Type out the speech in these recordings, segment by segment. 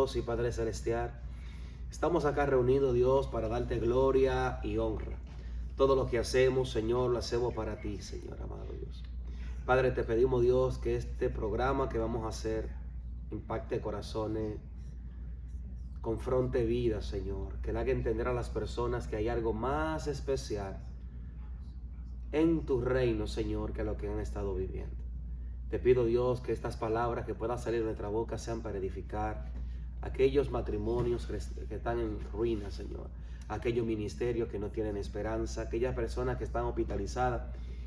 Dios y Padre Celestial, estamos acá reunidos, Dios, para darte gloria y honra. Todo lo que hacemos, Señor, lo hacemos para ti, Señor, amado Dios. Padre, te pedimos, Dios, que este programa que vamos a hacer impacte corazones, confronte vidas, Señor, que le haga entender a las personas que hay algo más especial en tu reino, Señor, que lo que han estado viviendo. Te pido, Dios, que estas palabras que puedan salir de nuestra boca sean para edificar aquellos matrimonios que están en ruinas, Señor, aquellos ministerios que no tienen esperanza, aquellas personas que están hospitalizadas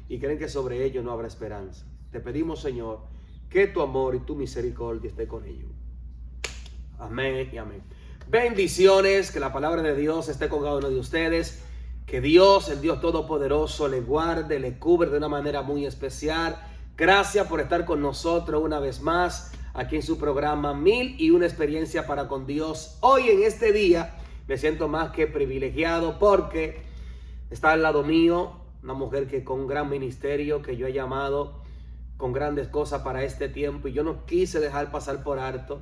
y creen que sobre ellos no habrá esperanza. Te pedimos, Señor, que tu amor y tu misericordia esté con ellos. Amén y amén. Bendiciones, que la palabra de Dios esté con cada uno de ustedes. Que Dios, el Dios Todopoderoso, le guarde, le cubre de una manera muy especial. Gracias por estar con nosotros una vez más aquí en su programa 1001 Experiencia para con Dios. Hoy en este día me siento más que privilegiado porque está al lado mío una mujer que con un gran ministerio que yo he llamado con grandes cosas para este tiempo, y yo no quise dejar pasar por alto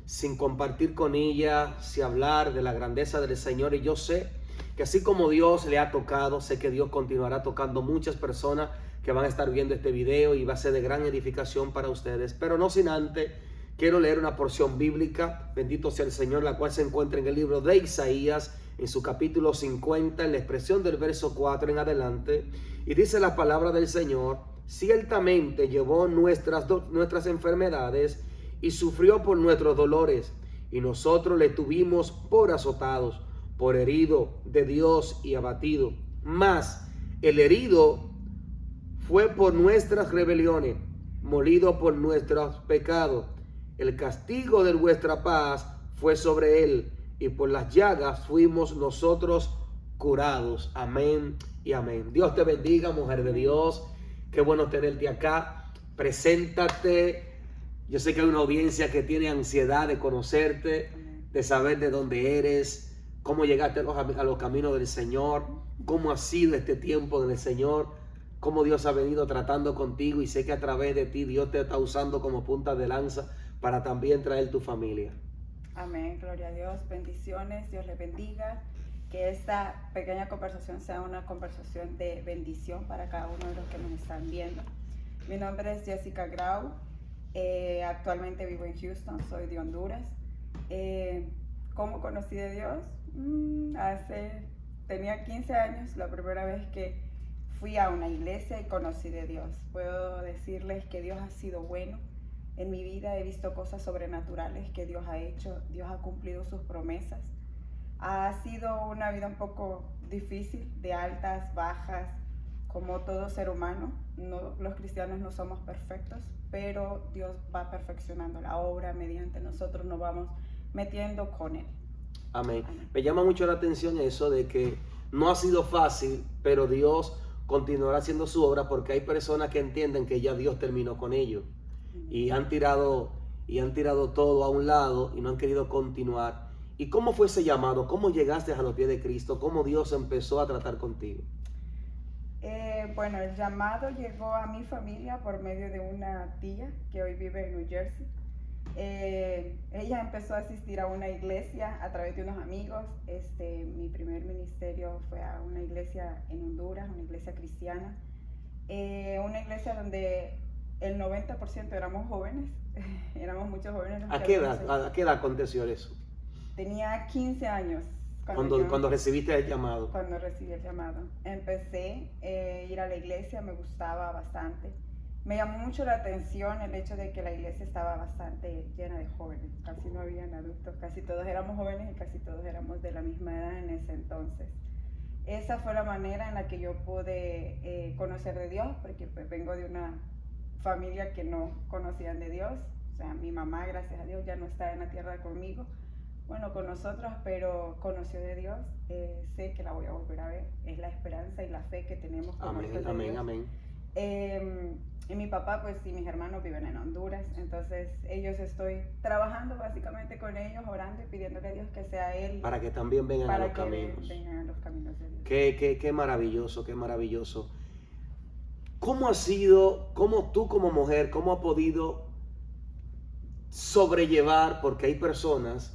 sin compartir con ella, sin hablar de la grandeza del Señor. Y yo sé que así como Dios le ha tocado, sé que Dios continuará tocando muchas personas que van a estar viendo este video y va a ser de gran edificación para ustedes. Pero no sin antes, quiero leer una porción bíblica, bendito sea el Señor, la cual se encuentra en el libro de Isaías, en su capítulo 50, en la expresión del verso 4 en adelante. Y dice la palabra del Señor: ciertamente llevó nuestras enfermedades y sufrió por nuestros dolores, y nosotros le tuvimos por azotados, por herido de Dios y abatido. Mas el herido fue por nuestras rebeliones, molido por nuestros pecados. El castigo de vuestra paz fue sobre él, y por las llagas fuimos nosotros curados. Amén y amén. Dios te bendiga, mujer de Dios. Qué bueno tenerte acá. Preséntate. Yo sé que hay una audiencia que tiene ansiedad de conocerte, de saber de dónde eres, cómo llegaste a los caminos del Señor, cómo ha sido este tiempo del Señor, cómo Dios ha venido tratando contigo, y sé que a través de ti Dios te está usando como punta de lanza para también traer tu familia. Amén, gloria a Dios, bendiciones, Dios les bendiga. Que esta pequeña conversación sea una conversación de bendición para cada uno de los que nos están viendo. Mi nombre es Jessica Grau, actualmente vivo en Houston, soy de Honduras. ¿Cómo conocí de Dios? Tenía 15 años, la primera vez que fui a una iglesia y conocí de Dios. Puedo decirles que Dios ha sido bueno. En mi vida he visto cosas sobrenaturales que Dios ha hecho. Dios ha cumplido sus promesas. Ha sido una vida un poco difícil, de altas, bajas, como todo ser humano. Los cristianos no somos perfectos, pero Dios va perfeccionando la obra mediante nosotros, nos vamos metiendo con Él. Amén. Me llama mucho la atención eso de que no ha sido fácil, pero Dios continuará haciendo su obra, porque hay personas que entienden que ya Dios terminó con ellos y han tirado todo a un lado y no han querido continuar. ¿Y cómo fue ese llamado? ¿Cómo llegaste a los pies de Cristo? ¿Cómo Dios empezó a tratar contigo? Bueno, el llamado llegó a mi familia por medio de una tía que hoy vive en New Jersey. Ella empezó a asistir a una iglesia a través de unos amigos. Mi primer ministerio fue a una iglesia en Honduras, una iglesia cristiana, una iglesia donde el 90% éramos jóvenes, éramos muchos jóvenes. ¿A qué edad aconteció eso? Tenía 15 años. Cuando recibiste el llamado. Cuando recibí el llamado. Empecé a ir a la iglesia, me gustaba bastante. Me llamó mucho la atención el hecho de que la iglesia estaba bastante llena de jóvenes. Casi no habían adultos, casi todos éramos jóvenes y casi todos éramos de la misma edad en ese entonces. Esa fue la manera en la que yo pude conocer de Dios, porque pues vengo de una familia que no conocían de Dios. O sea, mi mamá, gracias a Dios, ya no está en la tierra conmigo, bueno, con nosotros, pero conoció de Dios. Sé que la voy a volver a ver. Es la esperanza y la fe que tenemos como hijos de Dios. Amén, amén. Y mi papá, pues, y mis hermanos viven en Honduras, entonces ellos estoy trabajando básicamente con ellos, orando y pidiéndole a Dios que sea Él. Para que también vengan a los caminos. Vengan a los caminos de Dios. Qué maravilloso, qué maravilloso. ¿Cómo ha sido, cómo tú como mujer, cómo ha podido sobrellevar, porque hay personas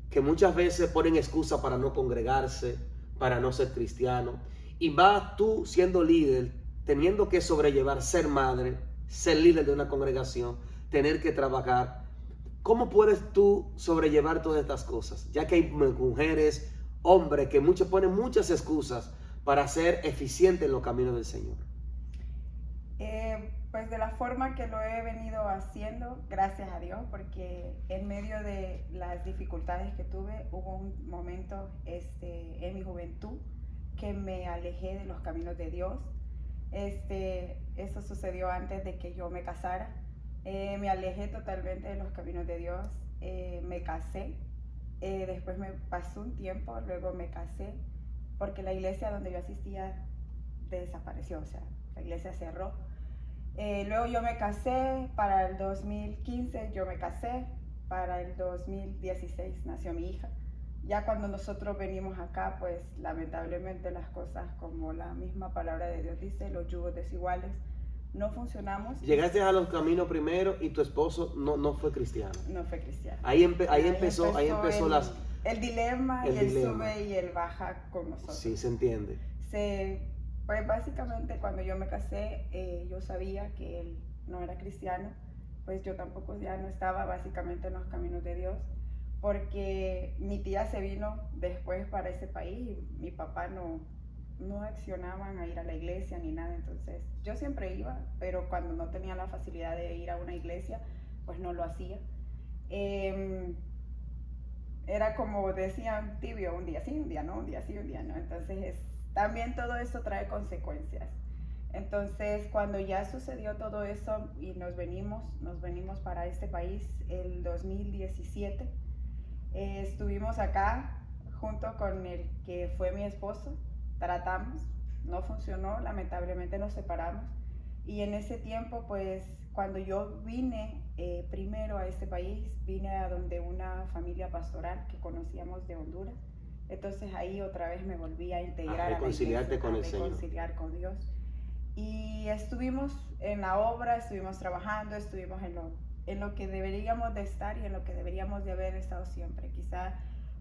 que muchas veces ponen excusa para no congregarse, para no ser cristiano, y vas tú siendo líder, teniendo que sobrellevar ser madre, ser líder de una congregación, tener que trabajar? ¿Cómo puedes tú sobrellevar todas estas cosas? Ya que hay mujeres, hombres que muchos ponen muchas excusas para ser eficientes en los caminos del Señor. Pues de la forma que lo he venido haciendo, gracias a Dios, porque en medio de las dificultades que tuve, hubo un momento en mi juventud que me alejé de los caminos de Dios. Eso sucedió antes de que yo me casara. Me alejé totalmente de los caminos de Dios. Me casé. Después me pasó un tiempo, luego me casé, porque la iglesia donde yo asistía desapareció, o sea, la iglesia cerró. Luego yo me casé, para el 2015 yo me casé, para el 2016 nació mi hija. Ya cuando nosotros venimos acá, pues lamentablemente las cosas, como la misma palabra de Dios dice, los yugos desiguales, no funcionamos. Llegaste a los caminos primero y tu esposo no fue cristiano. No fue cristiano. Ahí empezó el dilema y el sube y el baja con nosotros. Sí, se entiende. Pues básicamente cuando yo me casé, yo sabía que él no era cristiano, pues yo tampoco ya no estaba básicamente en los caminos de Dios, porque mi tía se vino después para ese país y mi papá no accionaban a ir a la iglesia ni nada, entonces yo siempre iba, pero cuando no tenía la facilidad de ir a una iglesia, pues no lo hacía. Era como decían, tibio, un día sí, un día no, un día sí, un día no, entonces también todo eso trae consecuencias. Entonces, cuando ya sucedió todo eso y nos venimos para este país el 2017, estuvimos acá junto con el que fue mi esposo, tratamos, no funcionó, lamentablemente nos separamos. Y en ese tiempo, pues, cuando yo vine primero a este país, vine a donde una familia pastoral que conocíamos de Honduras. Entonces ahí otra vez me volví a integrar a reconciliarte con el Señor, reconciliar con Dios. Y estuvimos en la obra, estuvimos trabajando, estuvimos en lo que deberíamos de estar y en lo que deberíamos de haber estado siempre. Quizá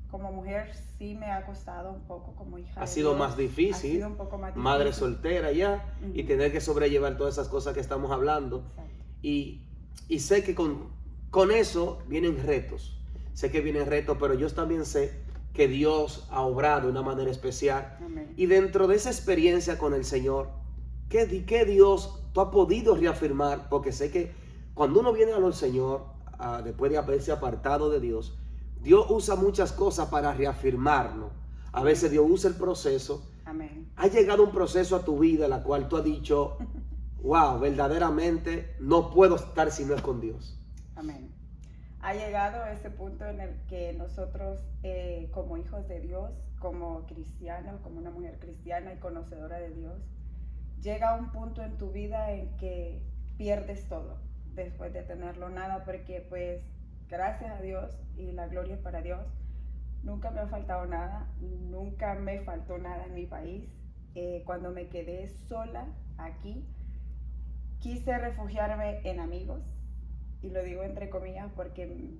como mujer sí me ha costado un poco, como hija ha de sido Dios, más difícil, ha sido un poco más difícil. Madre soltera ya, y tener que sobrellevar todas esas cosas que estamos hablando. Exacto. Y sé que con eso vienen retos, sé que vienen retos, pero yo también sé que Dios ha obrado de una manera especial. Amén. Y dentro de esa experiencia con el Señor, ¿qué Dios tú has podido reafirmar? Porque sé que cuando uno viene al Señor, después de haberse apartado de Dios, Dios usa muchas cosas para reafirmarnos. A veces Dios usa el proceso. Amén. Ha llegado un proceso a tu vida en la cual tú has dicho, wow, verdaderamente no puedo estar si no es con Dios. Amén. Ha llegado ese punto en el que nosotros, como hijos de Dios, como cristianos, como una mujer cristiana y conocedora de Dios, llega un punto en tu vida en que pierdes todo después de tenerlo nada, porque pues gracias a Dios y la gloria es para Dios, nunca me ha faltado nada, nunca me faltó nada en mi país. Cuando me quedé sola aquí, quise refugiarme en amigos. Y lo digo entre comillas porque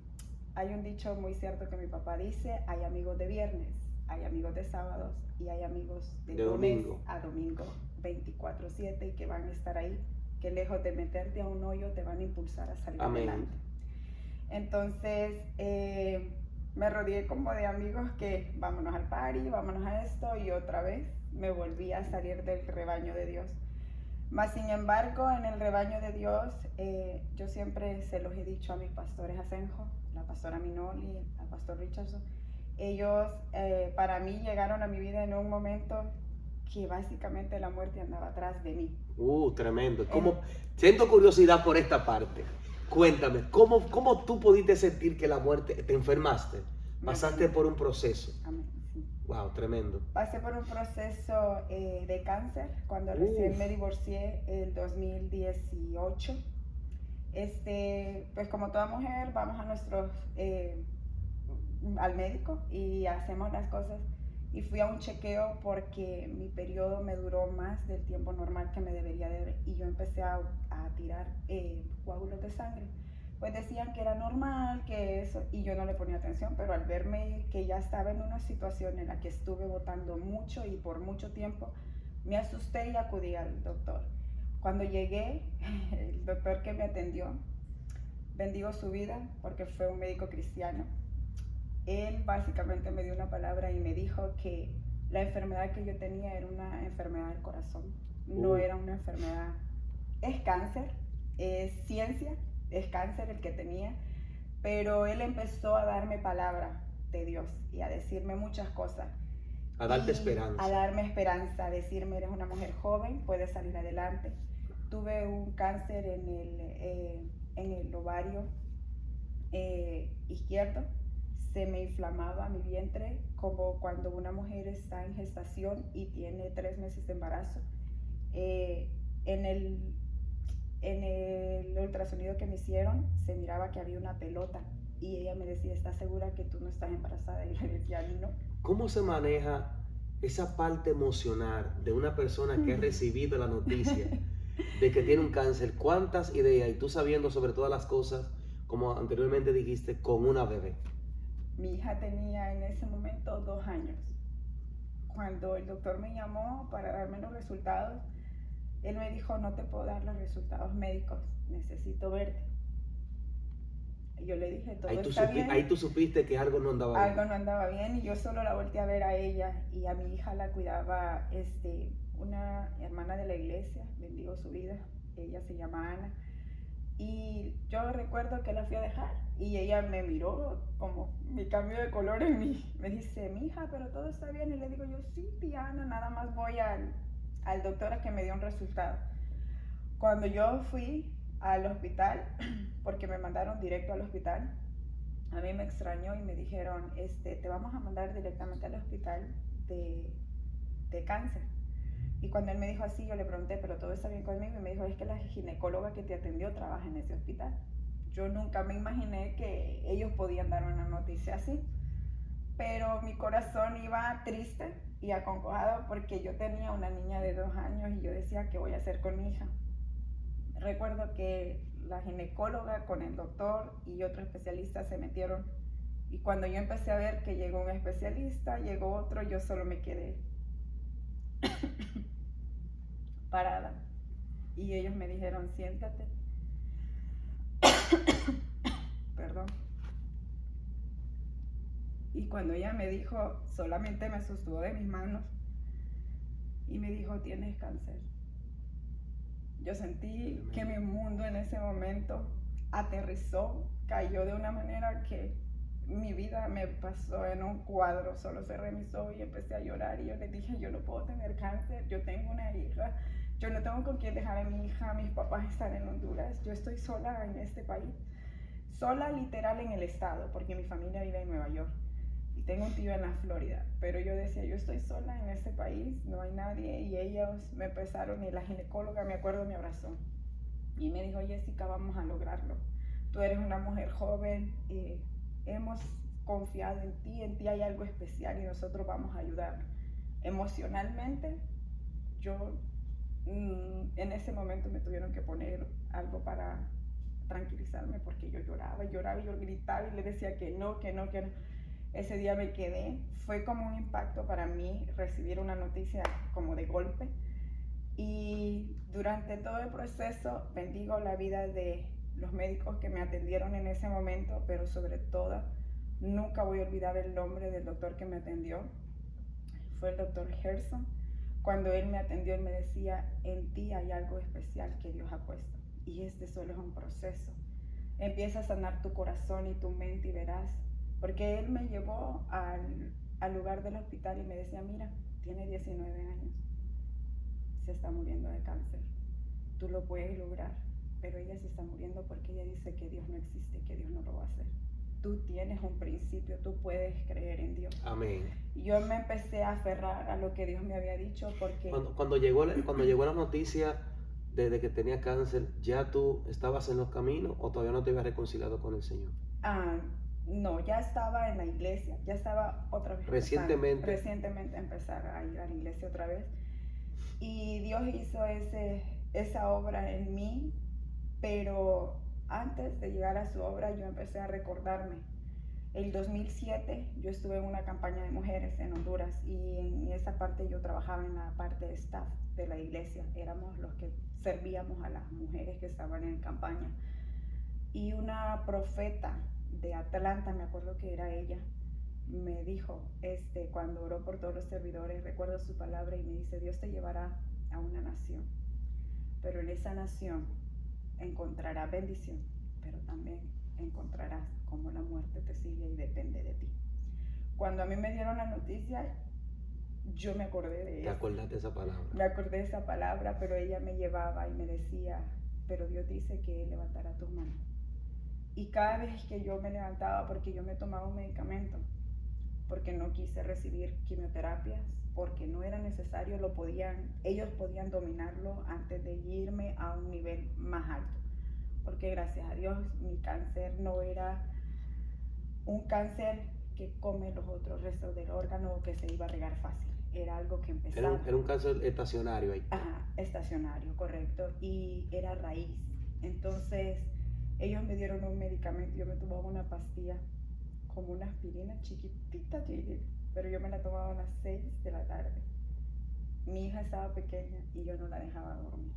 hay un dicho muy cierto que mi papá dice: hay amigos de viernes, hay amigos de sábados y hay amigos de lunes a domingo, 24/7, y que van a estar ahí, que lejos de meterte a un hoyo te van a impulsar a salir adelante. Entonces me rodeé como de amigos que vámonos al party, vámonos a esto, y otra vez me volví a salir del rebaño de Dios. Mas sin embargo, en el rebaño de Dios, yo siempre se los he dicho a mis pastores Asenjo, la pastora Minoli, al pastor Richardson. Ellos para mí llegaron a mi vida en un momento que básicamente la muerte andaba atrás de mí. Tremendo. Siento curiosidad por esta parte. Cuéntame, ¿cómo tú pudiste sentir que la muerte, te enfermaste? Pasaste por un proceso. Amén. Wow, tremendo. Pasé por un proceso de cáncer cuando recién me divorcié el 2018. Pues como toda mujer vamos a al médico y hacemos las cosas, y fui a un chequeo porque mi periodo me duró más del tiempo normal que me debería de, y yo empecé a tirar coágulos de sangre. pues decían que era normal, que eso, y yo no le ponía atención, pero al verme que ya estaba en una situación en la que estuve botando mucho y por mucho tiempo, me asusté y acudí al doctor. Cuando llegué, el doctor que me atendió, bendigo su vida porque fue un médico cristiano, él básicamente me dio una palabra y me dijo que la enfermedad que yo tenía era una enfermedad del corazón, no era una enfermedad, es cáncer, es ciencia, es cáncer el que tenía, pero él empezó a darme palabra de Dios y a decirme muchas cosas. A darte esperanza. A darme esperanza, a decirme, eres una mujer joven, puedes salir adelante. Tuve un cáncer en el ovario izquierdo, se me inflamaba mi vientre como cuando una mujer está en gestación y tiene 3 meses de embarazo. En el ultrasonido que me hicieron se miraba que había una pelota y ella me decía, ¿estás segura que tú no estás embarazada? Y yo le decía, no. ¿Cómo se maneja esa parte emocional de una persona que ha recibido la noticia de que tiene un cáncer? ¿Cuántas ideas? Y tú sabiendo sobre todas las cosas, como anteriormente dijiste, con una bebé. Mi hija tenía en ese momento 2 años. Cuando el doctor me llamó para darme los resultados, él me dijo, no te puedo dar los resultados médicos, necesito verte. Y yo le dije, todo está bien. Ahí tú supiste que algo no andaba bien. Algo no andaba bien y yo solo la volteé a ver a ella y a mi hija la cuidaba una hermana de la iglesia, bendigo su vida, ella se llama Ana. Y yo recuerdo que la fui a dejar y ella me miró como mi cambio de color en mí. Me dice, mi hija, pero todo está bien. Y le digo yo, sí, tía Ana, nada más voy al doctor a que me dio un resultado. Cuando yo fui al hospital, porque me mandaron directo al hospital, a mí me extrañó y me dijeron, te vamos a mandar directamente al hospital de cáncer. Y cuando él me dijo así, yo le pregunté, ¿pero todo está bien conmigo? Y me dijo, es que la ginecóloga que te atendió trabaja en ese hospital. Yo nunca me imaginé que ellos podían dar una noticia así. Pero mi corazón iba triste y acongojado porque yo tenía una niña de 2 años y yo decía, ¿qué voy a hacer con mi hija? Recuerdo que la ginecóloga con el doctor y otro especialista se metieron. Y cuando yo empecé a ver que llegó un especialista, llegó otro, yo solo me quedé parada y ellos me dijeron, siéntate. Perdón. Y cuando ella me dijo, solamente me sostuvo de mis manos y me dijo, tienes cáncer. Yo sentí que mi mundo en ese momento aterrizó, cayó de una manera que mi vida me pasó en un cuadro. Solo cerré mis ojos y empecé a llorar y yo le dije, yo no puedo tener cáncer, yo tengo una hija, yo no tengo con quién dejar a mi hija, mis papás están en Honduras, yo estoy sola en este país, sola literal en el estado, porque mi familia vive en Nueva York y tengo un tío en la Florida, pero yo decía, yo estoy sola en este país, no hay nadie, y ellos me empezaron, y la ginecóloga, me acuerdo, me abrazó y me dijo, Jessica, vamos a lograrlo, tú eres una mujer joven, hemos confiado en ti hay algo especial y nosotros vamos a ayudar. Emocionalmente, yo en ese momento me tuvieron que poner algo para tranquilizarme porque yo lloraba y yo gritaba y le decía que no. Ese día me quedé, fue como un impacto para mí recibir una noticia como de golpe, y durante todo el proceso bendigo la vida de los médicos que me atendieron en ese momento, pero sobre todo nunca voy a olvidar el nombre del doctor que me atendió, fue el doctor Gerson. Cuando él me atendió, él me decía, en ti hay algo especial que Dios ha puesto y este solo es un proceso. Empieza a sanar tu corazón y tu mente y verás, porque él me llevó al lugar del hospital y me decía, mira, tiene 19 años, se está muriendo de cáncer, tú lo puedes lograr, pero ella se está muriendo porque ella dice que Dios no existe, que Dios no lo va a hacer. Tú tienes un principio, tú puedes creer en Dios. Amén. Yo me empecé a aferrar a lo que Dios me había dicho porque... Cuando llegó la noticia de que tenía cáncer, ¿ya tú estabas en los caminos o todavía no te habías reconciliado con el Señor? No, ya estaba en la iglesia, ya estaba otra vez. Recientemente empezar a ir a la iglesia otra vez. Y Dios hizo esa obra en mí, pero antes de llegar a su obra, yo empecé a recordarme. El 2007 yo estuve en una campaña de mujeres en Honduras y en esa parte yo trabajaba en la parte de staff de la iglesia. Éramos los que servíamos a las mujeres que estaban en campaña. Y una profeta de Atlanta, me acuerdo que era ella, me dijo, cuando oró por todos los servidores, recuerdo su palabra y me dice, Dios te llevará a una nación, pero en esa nación encontrarás bendición, pero también encontrarás cómo la muerte te sigue y depende de ti. Cuando a mí me dieron la noticia, yo me acordé de eso. ¿Te acuerdas de esa palabra? Me acordé de esa palabra, pero ella me llevaba y me decía, pero Dios dice que Él levantará tus manos. Y cada vez que yo me levantaba, porque yo me tomaba un medicamento, porque no quise recibir quimioterapias, porque no era necesario, ellos podían dominarlo antes de irme a un nivel más alto. Porque gracias a Dios mi cáncer no era un cáncer que come los otros restos del órgano o que se iba a regar fácil. Era algo que empezaba. Era un cáncer estacionario ahí. Ajá, estacionario, correcto. Y era raíz. Entonces, ellos me dieron un medicamento, yo me tomaba una pastilla, como una aspirina chiquitita, pero yo me la tomaba a las 6 de la tarde. Mi hija estaba pequeña y yo no la dejaba dormir.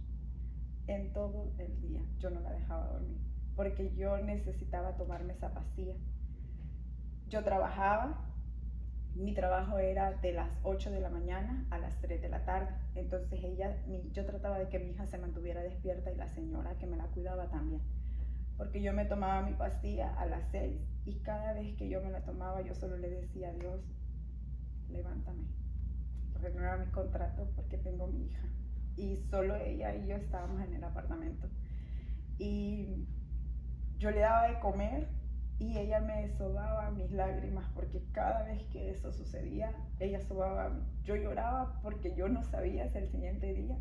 En todo el día yo no la dejaba dormir, porque yo necesitaba tomarme esa pastilla. Yo trabajaba, mi trabajo era de las 8 de la mañana a las 3 de la tarde. Entonces yo trataba de que mi hija se mantuviera despierta y la señora que me la cuidaba también. Porque yo me tomaba mi pastilla a las 6 y cada vez que yo me la tomaba yo solo le decía a Dios, levántame, renueva mi contrato porque tengo mi hija. Y solo ella y yo estábamos en el apartamento. Y yo le daba de comer y ella me sobaba mis lágrimas porque cada vez que eso sucedía, ella sobaba. Yo lloraba porque yo no sabía si el siguiente día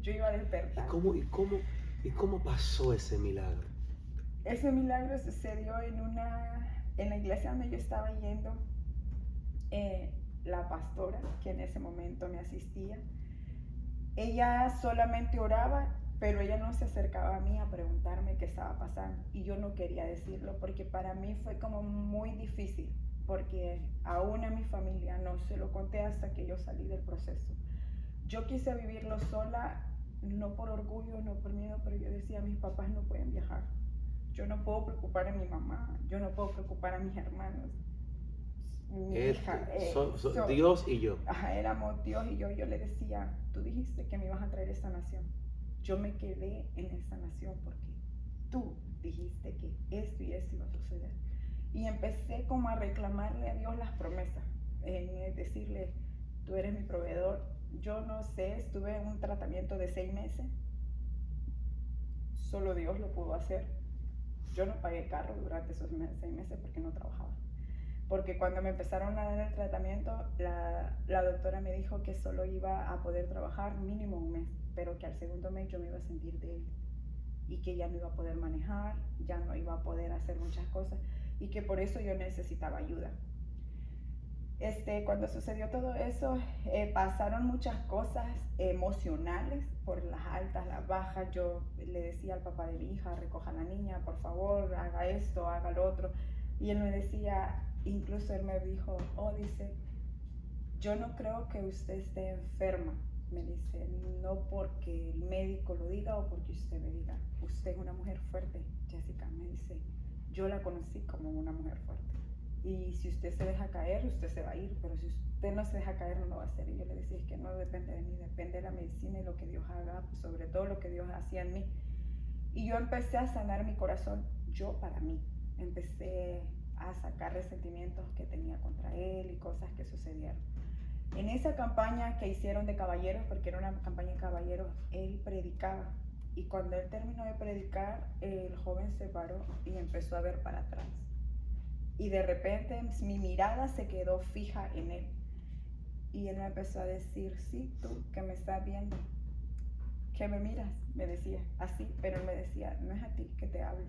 yo iba a despertar. ¿Y cómo pasó ese milagro? Ese milagro sucedió en la iglesia donde yo estaba yendo. La pastora, que en ese momento me asistía, ella solamente oraba, pero ella no se acercaba a mí a preguntarme qué estaba pasando. Y yo no quería decirlo porque para mí fue como muy difícil, porque aún a mi familia no se lo conté hasta que yo salí del proceso. Yo quise vivirlo sola, no por orgullo, no por miedo, pero yo decía, mis papás no pueden viajar. Yo no puedo preocupar a mi mamá, yo no puedo preocupar a mis hermanos. Dios y yo. Ajá, éramos Dios y yo. Yo le decía, tú dijiste que me ibas a traer esta nación. Yo me quedé en esta nación porque tú dijiste que esto y esto iba a suceder. Y empecé como a reclamarle a Dios las promesas, decirle, tú eres mi proveedor. Yo no sé, estuve en un tratamiento de 6 meses. Solo Dios lo pudo hacer. Yo no pagué carro durante esos 6 meses porque no trabajaba. Porque cuando me empezaron a dar el tratamiento, la doctora me dijo que solo iba a poder trabajar mínimo un mes, pero que al segundo mes yo me iba a sentir débil y que ya no iba a poder manejar, ya no iba a poder hacer muchas cosas y que por eso yo necesitaba ayuda. Cuando sucedió todo eso, pasaron muchas cosas emocionales por las altas, las bajas. Yo le decía al papá de mi hija, recoja a la niña, por favor, haga esto, haga lo otro. Y él me decía, incluso él me dijo, dice, yo no creo que usted esté enferma. Me dice, no porque el médico lo diga o porque usted me diga. Usted es una mujer fuerte, Jessica. Me dice, yo la conocí como una mujer fuerte. Y si usted se deja caer, usted se va a ir. Pero si usted no se deja caer, no lo va a hacer. Y yo le decía, es que no depende de mí, depende de la medicina y lo que Dios haga, sobre todo lo que Dios hacía en mí. Y yo empecé a sanar mi corazón, yo para mí. Empecé a sacar resentimientos que tenía contra él y cosas que sucedieron. En esa campaña que hicieron de caballeros, porque era una campaña de caballeros, él predicaba. Y cuando él terminó de predicar, el joven se paró y empezó a ver para atrás. Y de repente mi mirada se quedó fija en él. Y él me empezó a decir, sí, tú que me estás viendo, que me miras, me decía así, pero él me decía, no es a ti que te hablo,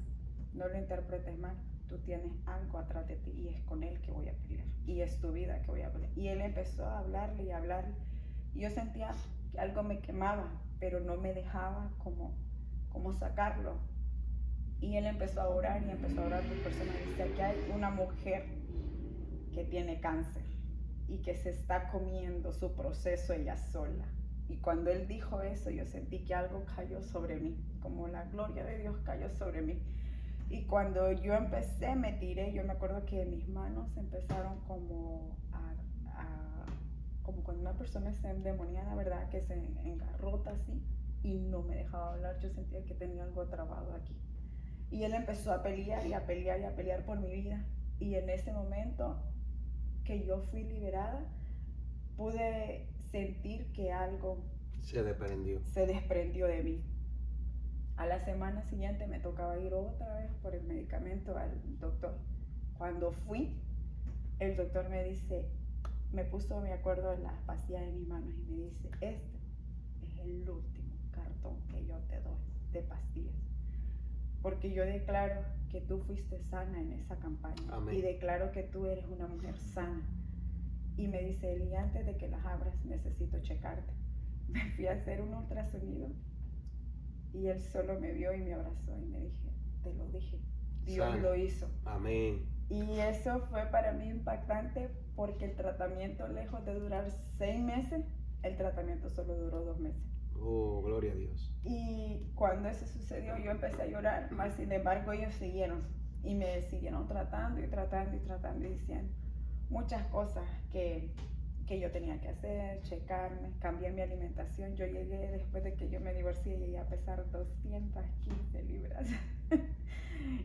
no lo interpretes mal. Tú tienes algo atrás de ti y es con él que voy a pelear y es tu vida que voy a pelear. Y él empezó a hablarle y hablarle y yo sentía que algo me quemaba, pero no me dejaba como sacarlo. Y él empezó a orar y empezó a orar por personas. Dice, aquí hay una mujer que tiene cáncer y que se está comiendo su proceso ella sola. Y cuando él dijo eso, yo sentí que algo cayó sobre mí, como la gloria de Dios cayó sobre mí. Y cuando yo empecé, me tiré, yo me acuerdo que mis manos empezaron como como cuando una persona está endemoniada, ¿verdad? Que se engarrota así y no me dejaba hablar, yo sentía que tenía algo trabado aquí. Y él empezó a pelear y a pelear y a pelear por mi vida. Y en ese momento que yo fui liberada, pude sentir que algo Se desprendió de mí. A la semana siguiente me tocaba ir otra vez por el medicamento al doctor. Cuando fui, el doctor me dice, me puso, me acuerdo, las pastillas en mis manos y me dice, este es el último cartón que yo te doy de pastillas. Porque yo declaro que tú fuiste sana en esa campaña. Amén. Y declaro que tú eres una mujer sana. Y me dice, Eli, antes de que las abras necesito checarte. Me fui a hacer un ultrasonido y él solo me vio y me abrazó y me dije, te lo dije, Dios Sana. lo hizo. Amén. Y eso fue para mí impactante porque el tratamiento, lejos de durar 6 meses, el tratamiento solo duró 2 meses. Oh, gloria a Dios. Y cuando eso sucedió, yo empecé a llorar, más sin embargo ellos siguieron y me siguieron tratando y tratando y tratando y diciendo muchas cosas que yo tenía que hacer, checarme, cambié mi alimentación. Yo llegué, después de que yo me divorcié, llegué a pesar 215 libras.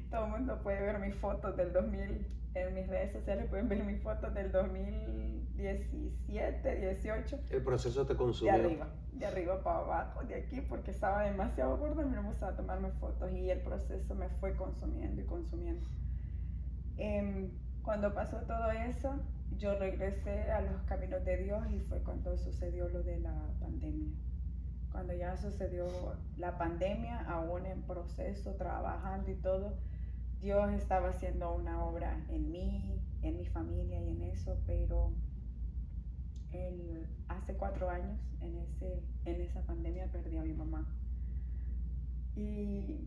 Todo el mundo puede ver mis fotos del 2000, en mis redes sociales pueden ver mis fotos del 2017, 18. El proceso te consumió. De arriba para abajo, de aquí, porque estaba demasiado gorda y me gustaba tomarme fotos y el proceso me fue consumiendo y consumiendo. Cuando pasó todo eso, yo regresé a los caminos de Dios y fue cuando sucedió lo de la pandemia. Cuando ya sucedió la pandemia, aún en proceso, trabajando y todo, Dios estaba haciendo una obra en mí, en mi familia y en eso, pero hace 4 años, en esa pandemia, perdí a mi mamá. Y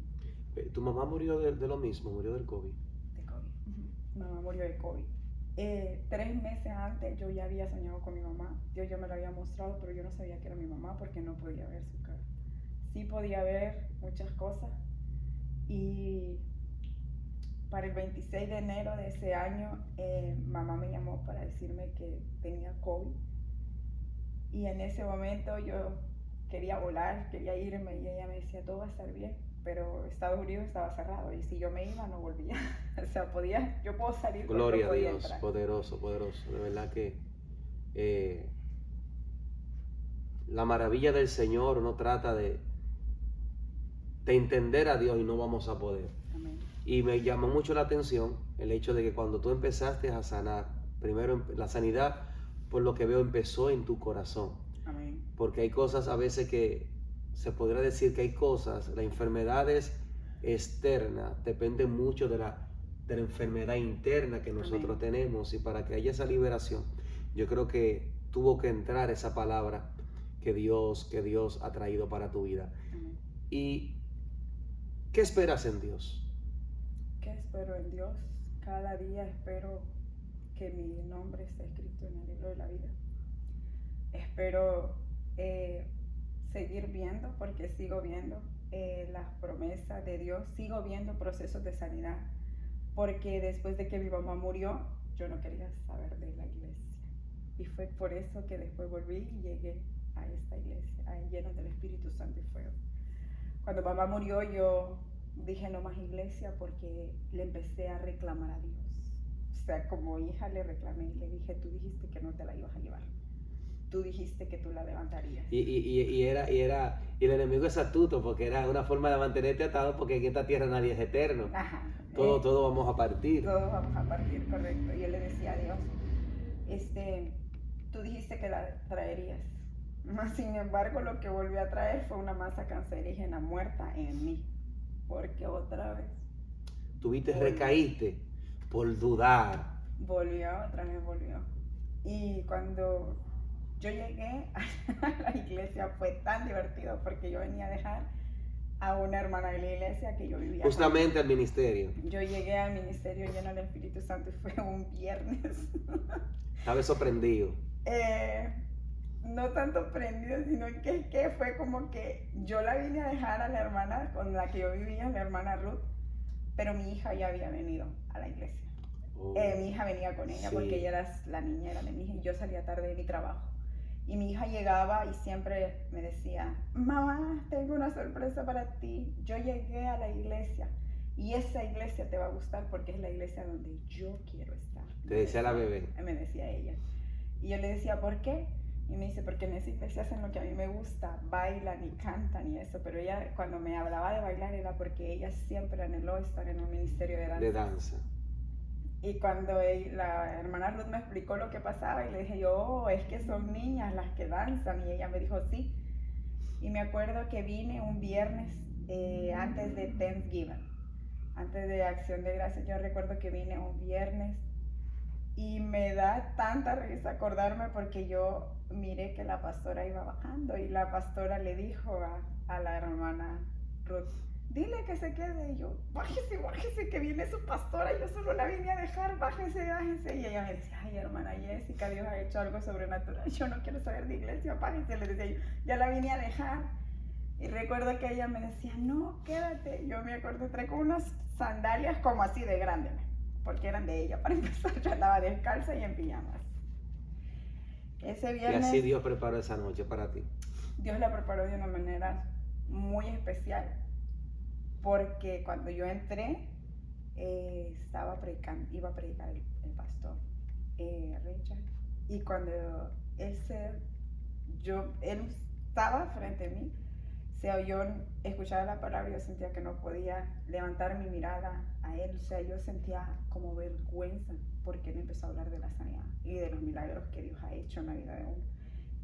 ¿Tu mamá murió de lo mismo? ¿Murió del COVID? De COVID. Mi mamá murió de COVID. 3 meses antes yo ya había soñado con mi mamá. Dios ya me lo había mostrado, pero yo no sabía que era mi mamá porque no podía ver su cara. Sí podía ver muchas cosas. Y para el 26 de enero de ese año, mamá me llamó para decirme que tenía COVID. Y en ese momento yo quería volar, quería irme y ella me decía, todo va a estar bien. Pero Estados Unidos estaba cerrado y si yo me iba no volvía. O sea, yo puedo salir, Gloria pero no podía a Dios, entrar. poderoso, poderoso. De verdad que la maravilla del Señor no trata de entender a Dios y no vamos a poder. Amén. Y me llamó mucho la atención el hecho de que cuando tú empezaste a sanar, primero la sanidad, por lo que veo, empezó en tu corazón. Amén. Porque hay cosas a veces que se podría decir que hay cosas, las enfermedades externas dependen mucho de la enfermedad interna que nosotros Amén. tenemos, y para que haya esa liberación, yo creo que tuvo que entrar esa palabra que Dios ha traído para tu vida. Amén. ¿Y qué esperas en Dios? ¿Qué espero en Dios? Cada día espero que mi nombre esté escrito en el libro de la vida. Espero seguir viendo, porque sigo viendo las promesas de Dios, sigo viendo procesos de sanidad, porque después de que mi mamá murió, yo no quería saber de la iglesia. Y fue por eso que después volví y llegué a esta iglesia, lleno del Espíritu Santo y fuego. Cuando mamá murió, yo dije no más iglesia, porque le empecé a reclamar a Dios. O sea, como hija le reclamé y le dije, tú dijiste que no te la ibas a llevar. Tú dijiste que tú la levantarías. Y el enemigo es astuto, porque era una forma de mantenerte atado, porque en esta tierra nadie es eterno. Ajá. Todo vamos a partir. Todos vamos a partir, correcto. Y él le decía a Dios, tú dijiste que la traerías. Sin embargo, lo que volvió a traer fue una masa cancerígena muerta en mí. Porque otra vez. Recaíste por dudar. Otra vez volvió. Y cuando yo llegué a la iglesia fue tan divertido, porque yo venía a dejar a una hermana de la iglesia que yo vivía. Justamente al ministerio. Yo llegué al ministerio lleno del Espíritu Santo y fue un viernes. Estaba sorprendido. No tanto prendido, sino que fue como que yo la vine a dejar a la hermana con la que yo vivía, la hermana Ruth, pero mi hija ya había venido a la iglesia. Mi hija venía con ella, sí, porque ella era la niñera de mi hija y yo salía tarde de mi trabajo. Y mi hija llegaba y siempre me decía, mamá, tengo una sorpresa para ti. Yo llegué a la iglesia y esa iglesia te va a gustar porque es la iglesia donde yo quiero estar. Te decía la bebé. Me decía ella. Y yo le decía, ¿por qué? Y me dice, porque en esa iglesia hacen lo que a mí me gusta, bailan y cantan y eso. Pero ella, cuando me hablaba de bailar, era porque ella siempre anheló estar en un ministerio de danza. De danza. Y cuando la hermana Ruth me explicó lo que pasaba, y le dije yo, oh, es que son niñas las que danzan. Y ella me dijo, sí. Y me acuerdo que vine un viernes antes de Thanksgiving, antes de Acción de Gracias. Yo recuerdo que vine un viernes y me da tanta risa acordarme porque yo miré que la pastora iba bajando y la pastora le dijo a la hermana Ruth, dile que se quede. Y yo, bájese, que viene su pastora, yo solo la vine a dejar, bájese. Y ella me decía, ay, hermana Jessica, Dios ha hecho algo sobrenatural, yo no quiero saber de iglesia, bájese, le decía yo, ya la vine a dejar. Y recuerdo que ella me decía, no, quédate. Yo me acuerdo, entré con unas sandalias como así de grandes, porque eran de ella, para empezar, yo andaba descalza y en pijamas. Ese viernes, y así Dios preparó esa noche para ti. Dios la preparó de una manera muy especial. Porque cuando yo entré, iba a predicar el pastor Richard. Y cuando él estaba frente a mí, yo escuchaba la palabra y yo sentía que no podía levantar mi mirada a él. O sea, yo sentía como vergüenza porque él empezó a hablar de la sanidad y de los milagros que Dios ha hecho en la vida de uno.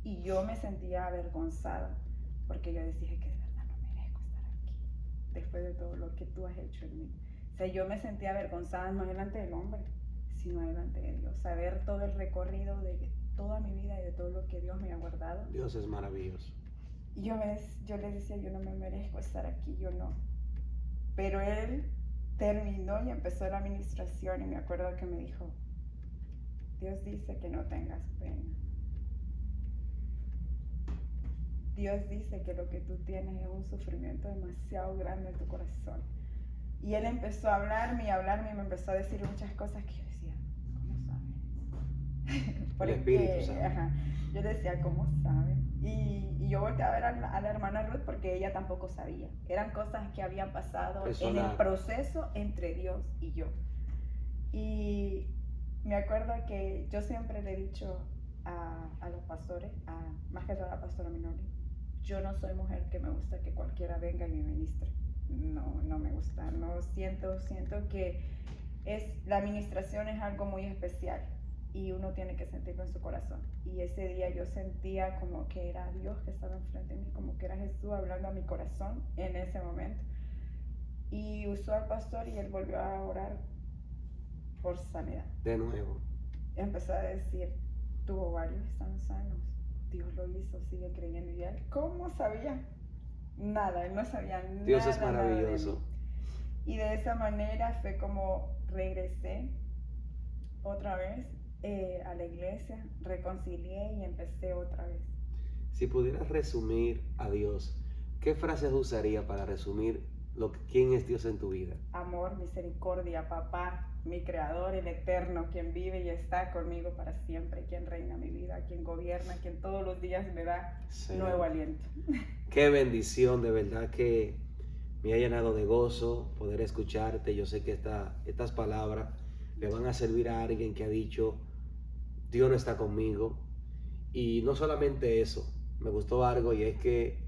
Y yo me sentía avergonzada porque yo decía que de verdad no merezco estar aquí después de todo lo que tú has hecho en mí. O sea, yo me sentía avergonzada no delante del hombre, sino delante de Dios. Saber todo el recorrido de toda mi vida y de todo lo que Dios me ha guardado. Dios es maravilloso. Y yo le decía, yo no me merezco estar aquí, yo no. Pero él terminó y empezó la administración y me acuerdo que me dijo, Dios dice que no tengas pena. Dios dice que lo que tú tienes es un sufrimiento demasiado grande en tu corazón. Y él empezó a hablarme y me empezó a decir muchas cosas que yo decía, ¿cómo sabe? El Espíritu sabe. Ajá, yo decía, ¿cómo sabe? Y yo volteé a ver a la hermana Ruth porque ella tampoco sabía. Eran cosas que habían pasado personal en el proceso entre Dios y yo. Y me acuerdo que yo siempre le he dicho a los pastores, más que todo a la pastora Minori, yo no soy mujer que me gusta que cualquiera venga y me ministre. No me gusta. No siento que la administración es algo muy especial y uno tiene que sentirlo en su corazón. Y ese día yo sentía como que era Dios que estaba enfrente de mí, como que era Jesús hablando a mi corazón en ese momento. Y usó al pastor y él volvió a orar por sanidad. De nuevo. Empezó a decir, tus ovarios están sanos. Dios lo hizo, sigue creyendo. Y él, ¿cómo sabía? Nada, él no sabía nada. Dios es maravilloso. Y de esa manera fue como regresé otra vez a la iglesia, reconcilié y empecé otra vez. Si pudieras resumir a Dios, ¿qué frases usaría para resumir quién es Dios en tu vida? Amor, misericordia, papá, mi creador, el eterno, quien vive y está conmigo para siempre, quien reina mi vida, quien gobierna, quien todos los días me da nuevo aliento. Qué bendición, de verdad que me ha llenado de gozo poder escucharte. Yo sé que estas palabras le van a servir a alguien que ha dicho, Dios no está conmigo. Y no solamente eso, me gustó algo y es que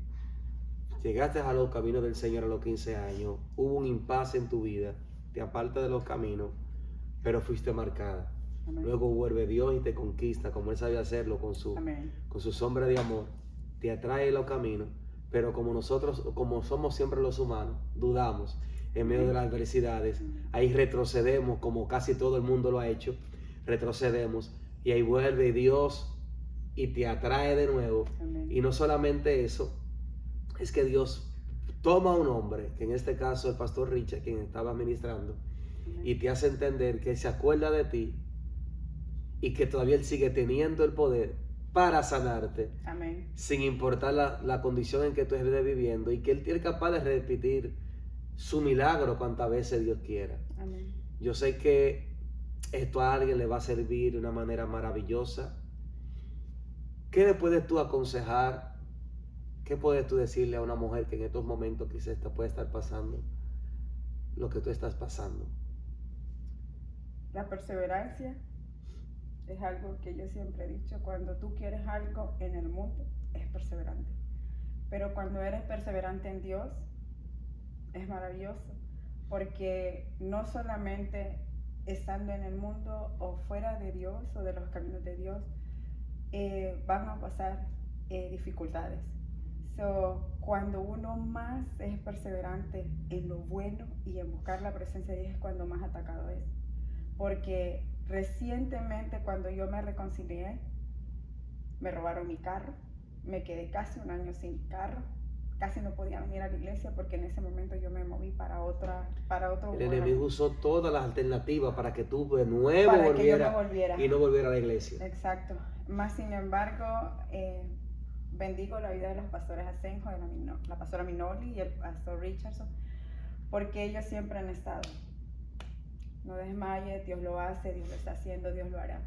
llegaste a los caminos del Señor a los 15 años, hubo un impasse en tu vida, te aparta de los caminos, pero fuiste marcada. Amén. Luego vuelve Dios y te conquista como Él sabe hacerlo con su sombra de amor, te atrae los caminos, pero como somos siempre los humanos, dudamos en medio de las adversidades, ahí retrocedemos como casi todo el mundo lo ha hecho, retrocedemos y ahí vuelve Dios y te atrae de nuevo. Amén. Y no solamente eso, es que Dios toma a un hombre, que en este caso el pastor Richard, quien estaba ministrando, y te hace entender que se acuerda de ti y que todavía Él sigue teniendo el poder para sanarte. Amén. Sin importar la condición en que tú estés viviendo, y que Él es capaz de repetir su milagro cuantas veces Dios quiera. Amén. Yo sé que esto a alguien le va a servir de una manera maravillosa. ¿Qué le puedes tú aconsejar? ¿Qué puedes tú decirle a una mujer que en estos momentos quizás puede estar pasando lo que tú estás pasando? La perseverancia es algo que yo siempre he dicho: cuando tú quieres algo en el mundo, es perseverante. Pero cuando eres perseverante en Dios, es maravilloso, porque no solamente estando en el mundo o fuera de Dios o de los caminos de Dios, van a pasar dificultades. Cuando uno más es perseverante en lo bueno y en buscar la presencia de Dios, es cuando más atacado es. Porque recientemente, cuando yo me reconcilié, me robaron mi carro, me quedé casi un año sin carro, casi no podía venir a la iglesia porque en ese momento yo me moví para otro El lugar. enemigo usó todas las alternativas para que tú de nuevo Para que yo volvieras me volviera. y no volviera a la iglesia. Exacto. Más sin embargo, bendigo la vida de los pastores Asenjo, de la pastora Minoli y el pastor Richardson, porque ellos siempre han estado. No desmayes, Dios lo hace, Dios lo está haciendo, Dios lo hará.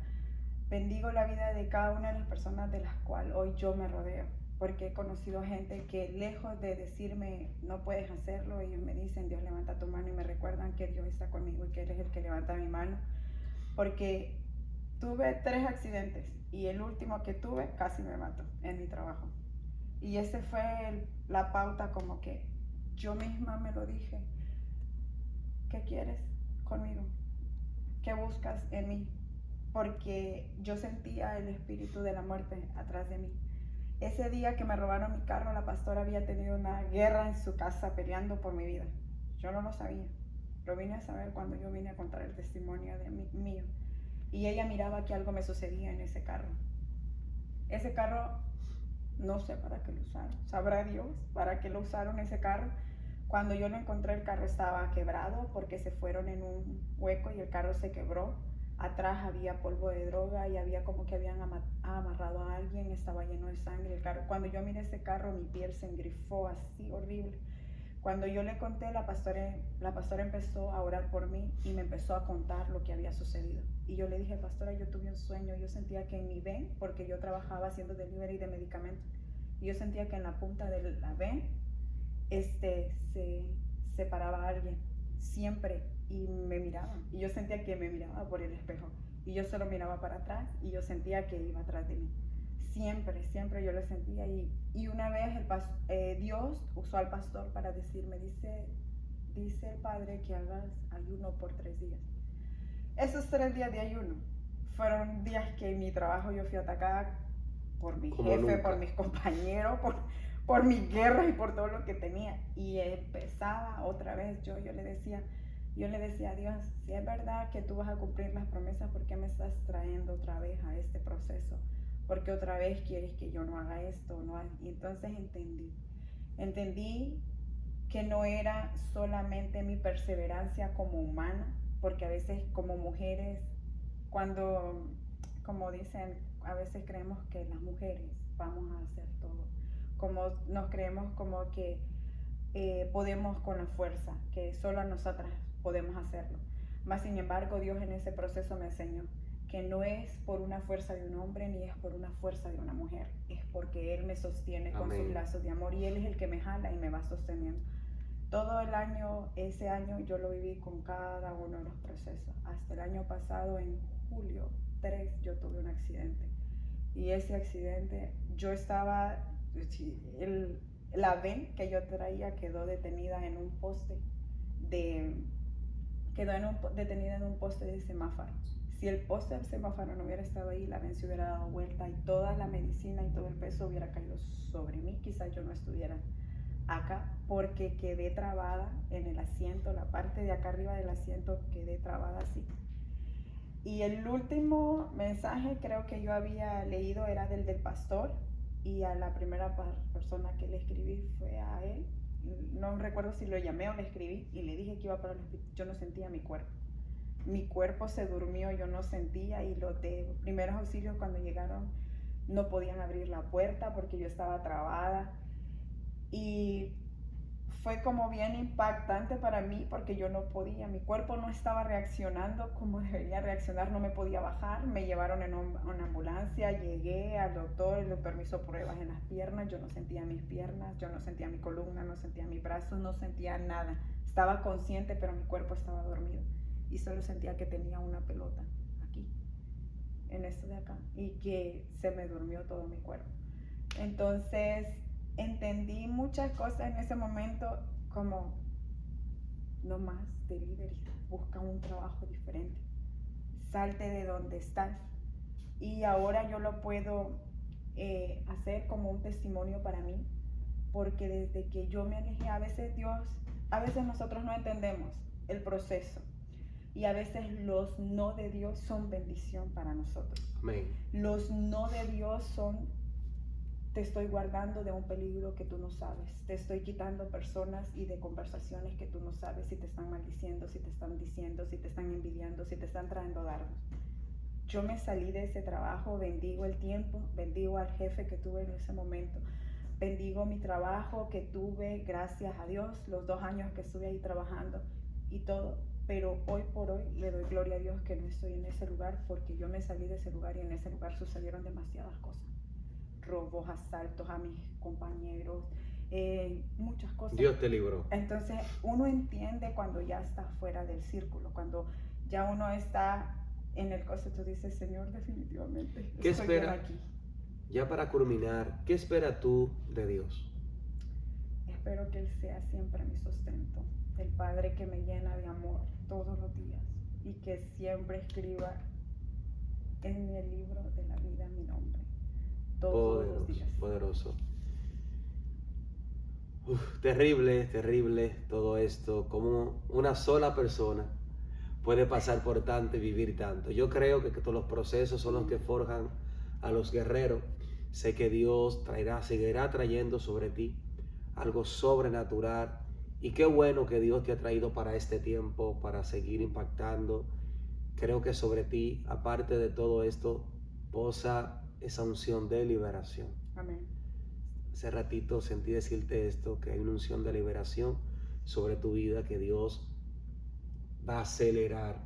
Bendigo la vida de cada una de las personas de las cuales hoy yo me rodeo, porque he conocido gente que, lejos de decirme no puedes hacerlo, ellos me dicen: Dios, levanta tu mano, y me recuerdan que Dios está conmigo y que Él es el que levanta mi mano. Porque tuve 3 accidentes y el último que tuve casi me mató en mi trabajo. Y ese fue la pauta, como que yo misma me lo dije: ¿qué quieres conmigo? ¿Qué buscas en mí? Porque yo sentía el espíritu de la muerte atrás de mí. Ese día que me robaron mi carro, la pastora había tenido una guerra en su casa peleando por mi vida. Yo no lo sabía. Lo vine a saber cuando yo vine a contar el testimonio mío. Y ella miraba que algo me sucedía en ese carro. Ese carro, no sé para qué lo usaron. Sabrá Dios para qué lo usaron ese carro. Cuando yo lo encontré, el carro estaba quebrado porque se fueron en un hueco y el carro se quebró. Atrás había polvo de droga y había como que habían amarrado a alguien, estaba lleno de sangre el carro. Cuando yo miré ese carro, mi piel se engrifó así horrible. Cuando yo le conté, la pastora empezó a orar por mí y me empezó a contar lo que había sucedido. Y yo le dije: pastora, yo tuve un sueño, yo sentía que en mi ven, porque yo trabajaba haciendo delivery de medicamentos, y yo sentía que en la punta de la ven se paraba alguien, siempre, y me miraba, y yo sentía que me miraba por el espejo, y yo solo miraba para atrás, y yo sentía que iba atrás de mí. Siempre yo lo sentía. Y una vez Dios usó al pastor para decirme: dice el Padre que hagas ayuno por 3 días. Esos 3 días de ayuno fueron días que en mi trabajo yo fui atacada por mi jefe, nunca. Por mis compañeros, por mi guerra y por todo lo que tenía. Y empezaba otra vez, yo le decía a Dios: si es verdad que tú vas a cumplir las promesas, ¿por qué me estás trayendo otra vez a este proceso? Porque otra vez quieres que yo no haga esto, no. Y entonces entendí que no era solamente mi perseverancia como humana, porque a veces como mujeres, como dicen, a veces creemos que las mujeres vamos a hacer todo, como nos creemos como que podemos con la fuerza, que solo nosotras podemos hacerlo. Mas sin embargo, Dios en ese proceso me enseñó que no es por una fuerza de un hombre ni es por una fuerza de una mujer, es porque Él me sostiene. Amén. Con sus lazos de amor, y Él es el que me jala y me va sosteniendo. Todo el año, ese año yo lo viví con cada uno de los procesos. Hasta el año pasado, en julio 3, yo tuve un accidente. Y ese accidente, yo estaba, la ven que yo traía quedó detenida en un poste detenida en un poste de semáforo. Si el poste del semáforo no hubiera estado ahí, la ven se hubiera dado vuelta y toda la medicina y todo el peso hubiera caído sobre mí. Quizás yo no estuviera acá porque quedé trabada en el asiento, la parte de acá arriba del asiento quedé trabada así. Y el último mensaje creo que yo había leído era del pastor, y a la primera persona que le escribí fue a él, no recuerdo si lo llamé o le escribí y le dije que iba para el hospital. Yo no sentía mi cuerpo. Mi cuerpo se durmió, yo no sentía, y los de primeros auxilios cuando llegaron no podían abrir la puerta porque yo estaba trabada. Y fue como bien impactante para mí porque yo no podía, mi cuerpo no estaba reaccionando como debería reaccionar, no me podía bajar. Me llevaron en una ambulancia, llegué al doctor, el doctor me hizo pruebas en las piernas, yo no sentía mis piernas, yo no sentía mi columna, no sentía mis brazos, no sentía nada. Estaba consciente, pero mi cuerpo estaba dormido y solo sentía que tenía una pelota aquí, en esto de acá, y que se me durmió todo mi cuerpo. Entonces entendí muchas cosas en ese momento, como no más delivery, busca un trabajo diferente, salte de donde estás. Y ahora yo lo puedo hacer como un testimonio para mí, porque desde que yo me alejé, a veces nosotros no entendemos el proceso, y a veces los no de Dios son bendición para nosotros. Amén. Los no de Dios son: te estoy guardando de un peligro que tú no sabes, te estoy quitando personas y de conversaciones que tú no sabes, si te están maldiciendo, si te están diciendo, si te están envidiando, si te están trayendo dardos. Yo me salí de ese trabajo, bendigo el tiempo, bendigo al jefe que tuve en ese momento, bendigo mi trabajo que tuve, gracias a Dios, los 2 años que estuve ahí trabajando y todo. Pero hoy por hoy le doy gloria a Dios que no estoy en ese lugar, porque yo me salí de ese lugar y en ese lugar sucedieron demasiadas cosas. Robos, asaltos a mis compañeros, muchas cosas. Dios te libró. Entonces uno entiende cuando ya está fuera del círculo, cuando ya uno está en el costo, tú dices: Señor, definitivamente ¿Qué estoy espera? bien aquí. Ya para culminar, ¿qué esperas tú de Dios? Espero que Él sea siempre mi sustento, el Padre que me llena de amor todos los días, y que siempre escriba en el libro de la vida mi nombre todos los días. Poderoso. Terrible, terrible todo esto, como una sola persona puede pasar por tanto y vivir tanto. Yo creo que todos los procesos son los que forjan a los guerreros. Sé que Dios seguirá trayendo sobre ti algo sobrenatural, y qué bueno que Dios te ha traído para este tiempo, para seguir impactando. Creo que sobre ti, aparte de todo esto, posa esa unción de liberación. Amén. Hace ratito sentí decirte esto, que hay una unción de liberación sobre tu vida, que Dios va a acelerar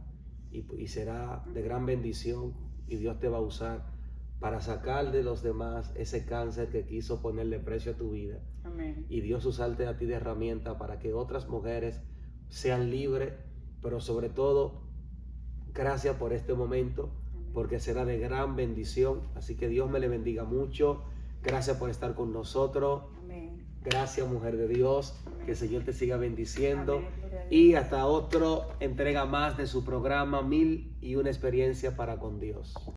y será de gran bendición, y Dios te va a usar para sacar de los demás ese cáncer que quiso ponerle precio a tu vida. Amén. Y Dios usarte a ti de herramienta para que otras mujeres sean libres, pero sobre todo, gracias por este momento, porque será de gran bendición. Así que Dios me le bendiga mucho. Gracias por estar con nosotros. Amén. Gracias, mujer de Dios. Amén. Que el Señor te siga bendiciendo. Amén. Gloria a Dios. Y hasta otra entrega más de su programa 1001 experiencias para con Dios.